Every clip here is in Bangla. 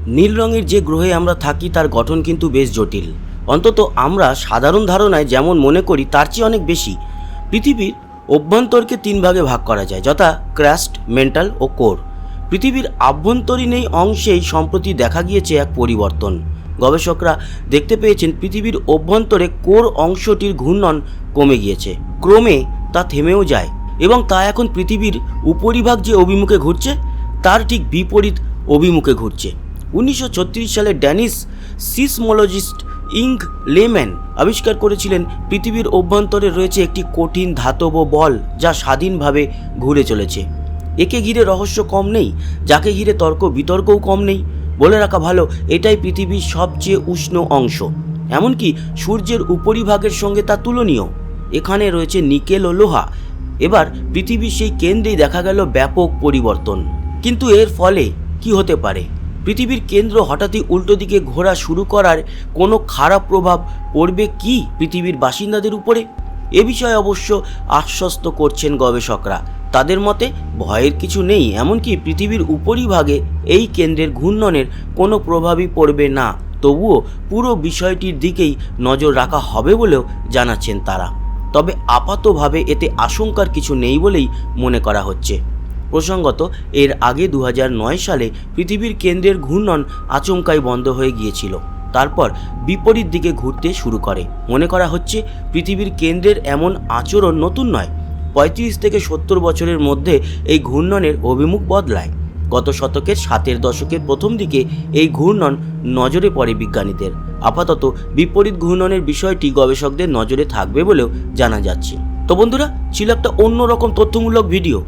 নীল রঙের যে গ্রহে আমরা থাকি তার গঠন কিন্তু বেশ জটিল। অন্তত আমরা সাধারণ ধারণায় যেমন মনে করি তার চেয়ে অনেক বেশি। পৃথিবীর অভ্যন্তরকে 3 ভাগে ভাগ করা যায়, যথা ক্রাস্ট, মেন্টাল ও কোর। পৃথিবীর আভ্যন্তরীণ এই অংশেই সম্প্রতি দেখা গিয়েছে এক পরিবর্তন। গবেষকরা দেখতে পেয়েছেন পৃথিবীর অভ্যন্তরে কোর অংশটির ঘূর্ণন কমে গিয়েছে, ক্রমে তা থেমেও যায় এবং তা এখন পৃথিবীর উপরিভাগ যে অভিমুখে ঘুরছে তার ঠিক বিপরীত অভিমুখে ঘুরছে। 1936 সালে ড্যানিশ সিসমোলজিস্ট ইঙ্গ লেম্যান আবিষ্কার করেছিলেন পৃথিবীর অভ্যন্তরে রয়েছে একটি কঠিন ধাতব বল যা স্বাধীনভাবে ঘুরে চলেছে। একে ঘিরে রহস্য কম নেই, যাকে ঘিরে তর্ক বিতর্কও কম নেই। বলে রাখা ভালো, এটাই পৃথিবীর সবচেয়ে উষ্ণ অংশ, এমনকি সূর্যের উপরিভাগের সঙ্গে তা তুলনীয়। এখানে রয়েছে নিকেল ও লোহা। এবার পৃথিবীর সেই কেন্দ্রেই দেখা গেল ব্যাপক পরিবর্তন। কিন্তু এর ফলে কি হতে পারে? পৃথিবীর কেন্দ্র হঠাৎই উল্টো দিকে ঘোরা শুরু করার কোনো খারাপ প্রভাব পড়বে কি পৃথিবীর বাসিন্দাদের উপরে? এ বিষয়ে অবশ্য আশ্বস্ত করছেন গবেষকরা। তাদের মতে ভয়ের কিছু নেই, এমনকি পৃথিবীর উপরিভাগে এই কেন্দ্রের ঘূর্ণনের কোনো প্রভাবই পড়বে না। তবুও পুরো বিষয়টির দিকেই নজর রাখা হবে বলেও জানাচ্ছেন তারা। তবে আপাতভাবে এতে আশঙ্কার কিছু নেই বলেই মনে করা হচ্ছে। প্রসঙ্গত, এর আগে 2009 সালে পৃথিবীর কেন্দ্রের ঘূর্ণন আচমকাই বন্ধ হয়ে গিয়েছিল, তারপর বিপরীত দিকে ঘুরতে শুরু করে। মনে করা হচ্ছে পৃথিবীর কেন্দ্রের এমন আচরণ নতুন নয়। 35 থেকে 70 বছরের মধ্যে এই ঘূর্ণনের অভিমুখ বদলায়। গত শতকের 60-এর দশকের প্রথম দিকে এই ঘূর্ণন নজরে পড়ে বিজ্ঞানীদের। আপাতত বিপরীত ঘূর্ণনের বিষয়টি গবেষকদের নজরে থাকবে বলেও জানা যাচ্ছে। তো বন্ধুরা, ছিল একটা অন্যরকম তথ্যমূলক ভিডিও।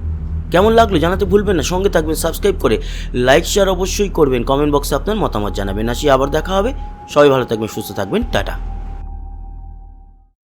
কেমন লাগলো জানাতে ভুলবেন না। সঙ্গে থাকবেন সাবস্ক্রাইব করে, লাইক শেয়ার অবশ্যই করবেন, কমেন্ট বক্সে আপনার মতামত জানাবেন। আসি আবার দেখা হবে। সবাই ভালো থাকবেন, সুস্থ থাকবেন, টাটা।